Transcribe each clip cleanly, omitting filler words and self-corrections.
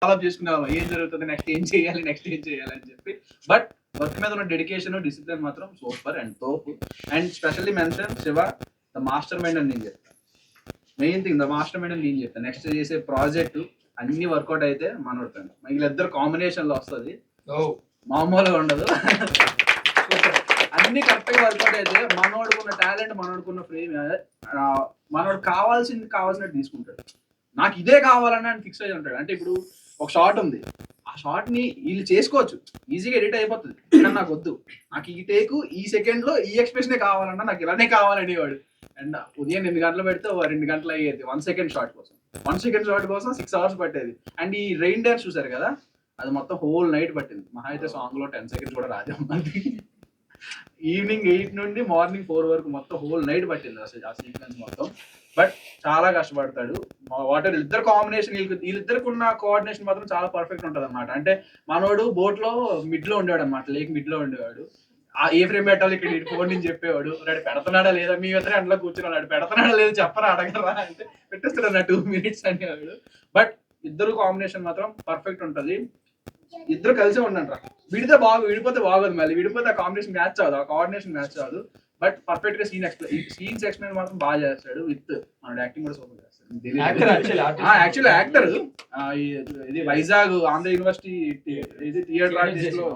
Follow up చేసుకునే వాళ్ళం, ఏం జరుగుతుంది, నెక్స్ట్ ఏం చేయాలి అని చెప్పి. బట్ వర్క్ మీద ఉన్న డెడికేషన్, డిసిప్లిన్ మాత్రం సూపర్ అండ్ తోపు. And specially mention Shiva, the master mind అని నేను చెప్తాను. Main thing the master mind అని నేను చెప్తాను. నెక్స్ట్ చేసే ప్రాజెక్టు అన్ని వర్కౌట్ అయితే మనోడుతాను, వీళ్ళిద్దరు కాంబినేషన్ లో వస్తుంది, మామూలుగా ఉండదు. అన్ని కరెక్ట్ గా వర్కౌట్ అయితే మనోడుకున్న టాలెంట్, మనోడుకున్న ఫ్రేమ్, మనోడు కావాల్సినట్టు తీసుకుంటాడు. నాకు ఇదే కావాలని అని ఫిక్స్ అయ్యి ఉంటాడు. అంటే ఇప్పుడు ఒక షార్ట్ ఉంది, ఆ షార్ట్ ని వీళ్ళు చేసుకోవచ్చు, ఈజీగా ఎడిట్ అయిపోతుంది, కానీ నాకు వద్దు, నాకు ఈ టేకు ఈ సెకండ్ లో ఈ ఎక్స్ప్రెషన్ కావాలన్నా, నాకు ఇలానే కావాలనేవాడు. అండ్ ఉదయం 8 గంటలు పెడితే 2 గంటలు అయ్యేది 1 సెకండ్ షార్ట్ కోసం. 1 సెకండ్ షార్ట్ కోసం 6 hours పట్టేది. అండ్ ఈ రెయిన్ డాన్స్ చూసారు కదా, అది మొత్తం హోల్ నైట్ పట్టింది. మహా అయితే సాంగ్ లో 10 seconds కూడా రాదే ఉన్నది. ఈవినింగ్ 8 నుండి మార్నింగ్ 4 వరకు మొత్తం హోల్ నైట్ పట్టింది అసలు ఆ సీక్వెన్స్ మొత్తం. బట్ చాలా కష్టపడతాడు. వాటర్ ఇద్దరు కాంబినేషన్, వీళ్ళిద్దరికి ఉన్న కోఆర్డినేషన్ మాత్రం చాలా పర్ఫెక్ట్ ఉంటది అనమాట. అంటే మనోడు బోట్ లో మిడ్ లో ఉండేవాడు అనమాట, లేక్ మిడ్ లో ఉండేవాడు. ఏ ఫ్రేమ్ పెట్టాలి ఇక్కడ ఫోన్ నుంచి చెప్పేవాడు, వాడు పెడతాడా లేదా, మీ ఇద్దరు అందులో కూర్చున్నాడు, పెడతాడా లేదా చెప్పరా అడగరా అంటే పెట్టేస్తాడు నా 2 minutes అనేవాడు. బట్ ఇద్దరు కాంబినేషన్ మాత్రం పర్ఫెక్ట్ ఉంటది. ఇద్దరు కలిసే ఉండండి, విడిపోతే బాగోదు, మళ్ళీ విడిపోతే ఆ కాంబినేషన్ మ్యాచ్ అవ్వదు, ఆ కోఆర్డినేషన్ మ్యాచ్ అవ్వదు. బట్ పర్ఫెక్ట్ గా సీన్స్ ఎక్స్ప్లెయిన్ మాత్రం బాగా చేస్తాడు. విత్ మన యాక్టింగ్ కూడా సూపర్ చేస్తాడు. యాక్చువల్లీ యాక్టర్ ఇది వైజాగ్ ఆంధ్ర యూనివర్సిటీ ఇది థియేటర్ ఆర్టిస్ట్ లో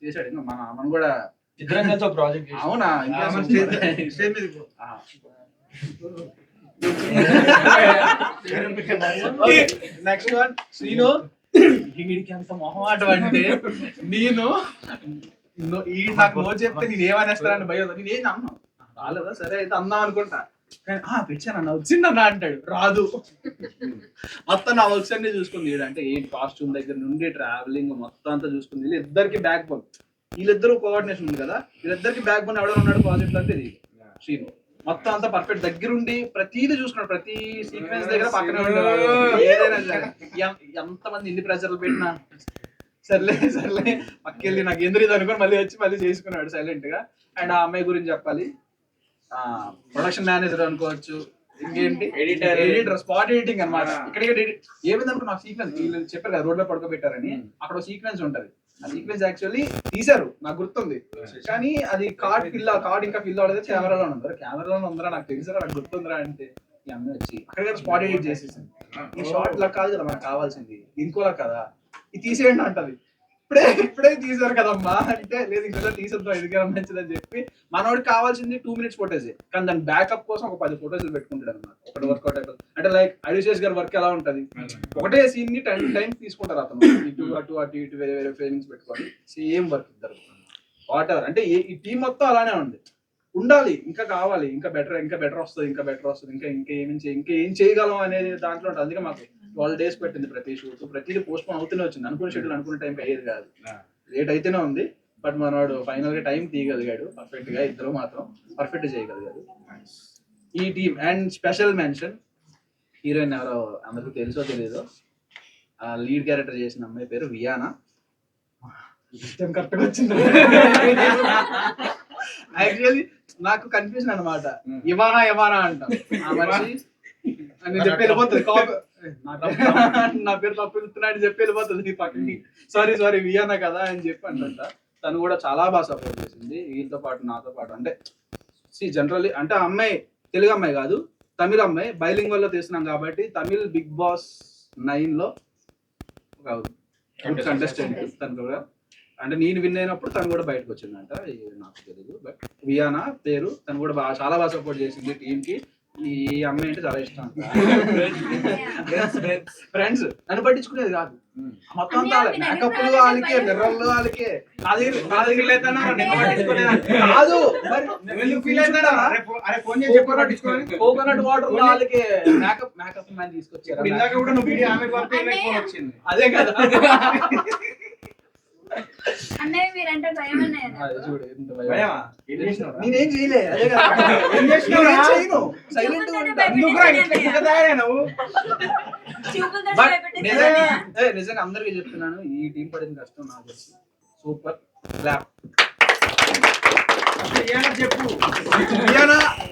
చేశాడు. మనం కూడా ప్రాజెక్ట్. అవునా, నెక్స్ట్ వన్ శ్రీను. వీడికి అంత మొహమాటం అంటే నేను నాకు నో చెప్తే నేను ఏమనేస్తానని భయం. నేనేం అన్నాను, రాలేదా, సరే అయితే అందాం అనుకుంటా, కానీ పెట్టానన్నా వచ్చిందన్నా అంటాడు, రాదు. మొత్తం నా వర్క్స్ అన్ని చూసుకుంది అంటే ఏంటి, కాస్ట్యూమ్ దగ్గర నుండి ట్రావెలింగ్ మొత్తం అంతా చూసుకుంది. వీళ్ళిద్దరికి బ్యాక్ బోన్, వీళ్ళిద్దరు కోఆర్డినేషన్ ఉంది కదా, వీళ్ళిద్దరికి బ్యాక్ బోన్ ఎవడో ఉన్నాడు ప్రాజెక్ట్ అంటే ఇది శ్రీను. మొత్తం అంతా పర్ఫెక్ట్ దగ్గరుండి ప్రతిదీ చూసుకున్నాడు, ప్రతి సీక్వెన్స్ దగ్గర పక్కనే ఉండేవాడు. ఏదైనా ఎంతమంది ఎన్ని ప్రెజర్లు పెట్టినా సర్లే పక్కెళ్ళి నాకు ఎందుకు ఇది అనుకుని మళ్ళీ చేసుకున్నాడు సైలెంట్ గా. అండ్ ఆ అమ్మాయి గురించి చెప్పాలి, ప్రొడక్షన్ మేనేజర్ అనుకోవచ్చు, ఇంకేంటి ఎడిటర్, స్పాట్ ఎడిటింగ్ అనమాట. ఇక్కడ ఏమైంది అనుకో, నాకు సీక్వెన్స్ వీళ్ళు చెప్పారు కదా రోడ్ లో పడుకోబెట్టారని, అక్కడ సీక్వెన్స్ ఉంటది. ఆ సీక్వెన్స్ యాక్చువల్లీ తీశారు, నాకు గుర్తుంది, కానీ అది కార్డ్ ఇంకా ఫిల్ అవ్వలేదు, కెమెరాలో ఉందరా నాకు తెలుసురా, నాకు గుర్తుందిరా అంటే ఈ అమ్మాయి వచ్చి అక్కడ స్పాట్ ఎడిట్ చేసేసింది. ఈ షార్ట్ లా కాదు కదా మనకు కావాల్సింది, ఇంకోలా కదా, ఇది తీసేయండి అంటది. ఇప్పుడే తీసారు కదమ్మా అంటే, లేదు ఇంకా తీసేద్దాం ఎందుకైనా మంచిదని చెప్పి. మనోడికి కావాల్సింది 2 minutes ఫోటోస్, కానీ దాని బ్యాకప్ కోసం ఒక 10 photos పెట్టుకుంటాడు అనమాట. ఒకటి వర్కౌట్ అయిపోతుంది అంటే, లైక్ అడిషేష్ గారి వర్క్ ఎలా ఉంటది, ఒకటే సీన్ ని 10 times తీసుకుంటారు అతను, ఇటు వేరే ఫ్రేమింగ్స్ పెట్టుకోవాలి, సేమ్ వర్క్ ఇద్దరు వాట్ ఎవర్. అంటే ఈ టీం మొత్తం అలానే ఉండాలి, ఇంకా కావాలి, ఇంకా బెటర్ వస్తుంది, ఇంకా ఏం చేయగలం అనేది దాంట్లో ఉంటుంది. అందుకే మాకు 12 days పెట్టింది ప్రతి షూట్, ప్రతిదీ పోస్ట్ పోన్ అవుతూనే వచ్చింది. అనుకున్న షెడ్యూల్ అనుకున్న టైం అయ్యేది కాదు, లేట్ అయితేనే ఉంది. బట్ మనవాడు ఫైనల్ గా టైం తీయగలిగాడు పర్ఫెక్ట్ గా, ఇద్దరు మాత్రం పర్ఫెక్ట్ చేయగలిగాడు ఈ team. And special mention, heroine ఎవరో అందరికీ తెలుసో తెలీదో, లీడ్ క్యారెక్టర్ చేసిన అమ్మాయి పేరు వియానా. ఇష్టం కరెక్ట్గా వచ్చింది. యాక్చువల్లీ నాకు కన్ఫ్యూజన్ అనమాట, ఇవానా అంటాం ఆ మనిషి అని చెప్పి వెళ్ళిపోతుంది, నా పేరు తప్పు పిలుస్తున్నాడు చెప్పి వెళ్ళిపోతుంది పక్కకి, సారీ వియానా కదా అని చెప్పి అంట. తను కూడా చాలా బాగా సపోర్ట్ చేసింది వీళ్ళతో పాటు, నాతో పాటు. అంటే జనరల్లీ అంటే అమ్మాయి తెలుగు అమ్మాయి కాదు, తమిళ అమ్మాయి, బైలింగ్వల్ లో తీస్తున్నాం కాబట్టి తమిళ్ బిగ్ బాస్ 9 లో ఒక కంటెస్టెంట్ తను కూడా. అంటే నేను విన్ అయినప్పుడు తను కూడా బయటకు వచ్చిందంట, నాకు తెలియదు. బట్ వియానా పేరు, తను కూడా చాలా బాగా సపోర్ట్ చేసింది టీమ్ కి. ఈ అమ్మాయి అంటే చాలా ఇష్టం, ఫ్రెండ్స్ నన్ను పట్టించుకునేది కాదు, మొత్తం అంతా మేకప్లు వాళ్ళకే, మిర్రర్లు వాళ్ళకే, కోకోనట్ వాటర్ వాళ్ళకే, మేకప్ మ్యాన్ తీసుకొచ్చారు. అదే కదా, నేనేం చేయలే, నిజంగా అందరికీ చెప్తున్నాను, ఈ టీం పడిన కష్టం నాకు తెలుసు. Super clap.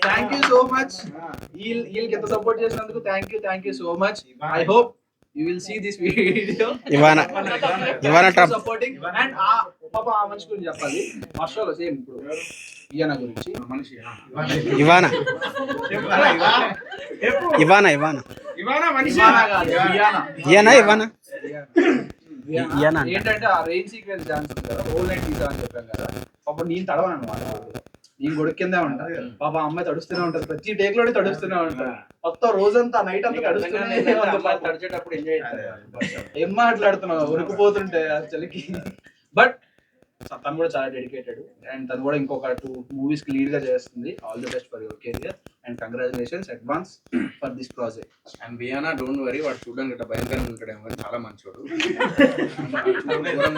Thank you so much, వీళ్ళకి ఎంత సపోర్ట్ చేసినందుకు thank you so much. I hope you will see this video. ఇవానా ట్రప్ సపోర్టింగ్ అండ్ ఆ పాప ఆ మనిషి గురించి చెప్పాలి. వర్షాలు సేమ్ ఇప్పుడు ఈయన గురించి మనిషి ఇవానా ఏంటంటే ఆ రెయిన్ సీక్వెన్స్ డాన్స్ ఉంది కదా, హోల్ నైట్ తీసా అని చెప్పాను కదా. పాప నేను తడవను అనమాట, నేను గొడుక్కిందే ఉంటా. పాప అమ్మాయి తడుస్తూనే ఉంటది, ప్రతి టేక్ లోనే తడుస్తూనే ఉంటా. మొత్తం రోజంతా నైట్ అంతా తడుస్తూనే తడిచేటప్పుడు ఎంజాయ్ ఏం మాట్లాడుతున్నావు ఉరికిపోతుంటే చలికి. బట్ తను కూడా చాలా డెడికేటెడ్ అండ్ తను కూడా ఇంకొక 2 మూవీస్ కి లీడ్ గా చేస్తుంది. All the best for your career and congratulations advance for this project. And బియానా డోంట్ వరీ, వాడు చూడడానికి ఇట్లా భయంకరంగా ఉంటాడేమో కానీ చాలా మంచోడు.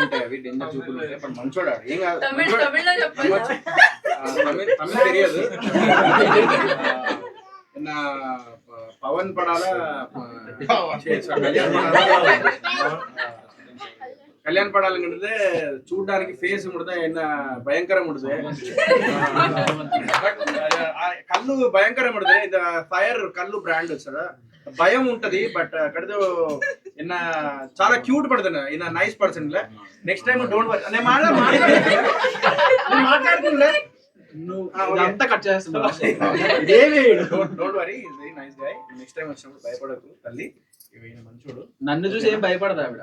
ఉంటాయి అవి డేంజర్ చూపులు ఉంటాయి, బట్ మంచోడు. ఏం కాదు, తమిళ్ తెలియదు. పవన్ పడాలా கல்யாணம் படாலுங்கிறது చూడడానికి ఫేస్ ముడతా என்ன భయంకరం ముడదే, కళ్ళు భయంకరం ముడదే. இந்த ఫైర్ కళ్ళు బ్రాండ్ వచ్చాడా భయం ఉంటది, బట్ కడితే என்ன చాలా క్యూట్ పడుతుంది. ఈయన nice person. Next time don't worry నేను మాట్లాడుతుండే అంతా కట్ చేస్తున్నా. Don't worry, is very nice guy. Next time వచ్చినప్పుడు భయపడకు తల్లి, మంచోడు. నన్ను చూసి ఏం భయపడదు ఆవిడ.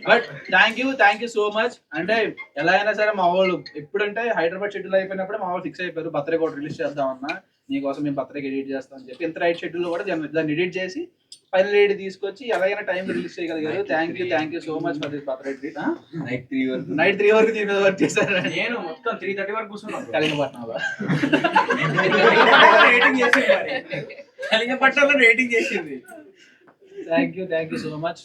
But thank you so much. అంటే ఎలా అయినా సరే మా వాళ్ళు ఎప్పుడంటే హైదరాబాద్ షెడ్యూల్ అయిపోయినప్పుడు మా వాళ్ళు ఫిక్స్ అయిపోయారు బర్త్డే కూడా రిలీజ్ చేద్దామన్నా, నీకోసం మేము బర్త్డేకి ఎడిట్ చేస్తాం అని చెప్పి ఇంత రైట్ షెడ్యూల్ కూడా దాన్ని ఎడిట్ చేసి ఫైనల్ ఎడిట్ తీసుకొచ్చి ఎలాగైనా టైం రిలీజ్ చేయగలిగారు. Thank you so much for this birthday treat. Night 3 వరకు దీని మీద వర్క్ చేశారు. నేను మొత్తం 3:30 వరకు కూర్చున్నాను కలింగపట్నంలో. కలింగపట్నంలో రేటింగ్ చేసింది. Thank you so much.